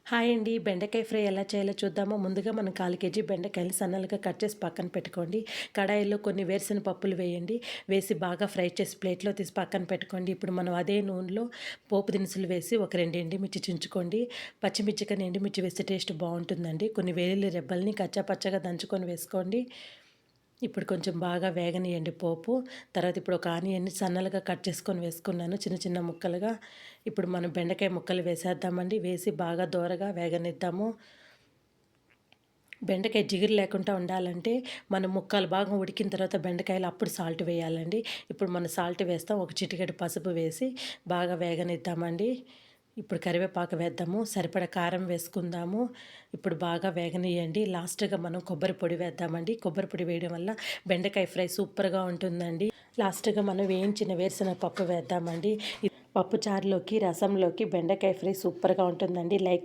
Hi అండి. బెండకాయ fry ఎలా చేయాలో చూద్దామా? ముందుగా మనం 1/4 కేజీ బెండకాయలు సన్నలుగా కట్ చేసి పక్కన పెట్టుకోండి. కడాయిలో కొన్ని వేరుశెనగ పప్పులు వేయండి. వేసి బాగా ఫ్రై చేసి ప్లేట్‌లో తీసి పక్కన పెట్టుకోండి. ఇప్పుడు మనం అదే నూనెలో పోపు దినుసులు వేసి ఒక 2 ఎండుమిర్చి చించుకోండి. పచ్చిమిర్చి కన్నా ఎండుమిర్చి వేస్తే టేస్ట్ బావుంటుందండి. కొన్ని వెల్లుల్లి రెబ్బల్ని కచ్చా పచ్చగా దంచుకొని వేసుకోండి. ఇప్పుడు కొంచెం బాగా వేగనియండి పోపు. తర్వాత ఇప్పుడు ఒక ఆనియన్‌ని సన్నలుగా కట్ చేసుకొని వేసుకున్నాను చిన్న చిన్న ముక్కలుగా. ఇప్పుడు మనం బెండకాయ ముక్కలు వేసేద్దామండి. వేసి బాగా దోరగా వేగనిద్దాము. బెండకాయ జిగురు లేకుండా ఉండాలంటే మనం ముక్కలు బాగా ఉడికిన తర్వాత బెండకాయలు అప్పుడు సాల్ట్ వేయాలండి. ఇప్పుడు మనం సాల్ట్ వేస్తాం. ఒక చిటికెడు పసుపు వేసి బాగా వేగనిద్దామండి. ఇప్పుడు కరివేపాకు వేద్దాము. సరిపడా కారం వేసుకుందాము. ఇప్పుడు బాగా వేగనియండి. లాస్ట్‌గా మనం కొబ్బరి పొడి వేద్దామండి. కొబ్బరి పొడి వేయడం వల్ల బెండకాయ ఫ్రై సూపర్‌గా ఉంటుందండి. లాస్ట్‌గా మనం వేయించిన వేరుశనగ పప్పు వేద్దామండి. పప్పు చారులోకి, రసంలోకి బెండకాయ ఫ్రై సూపర్‌గా ఉంటుందండి. లైక్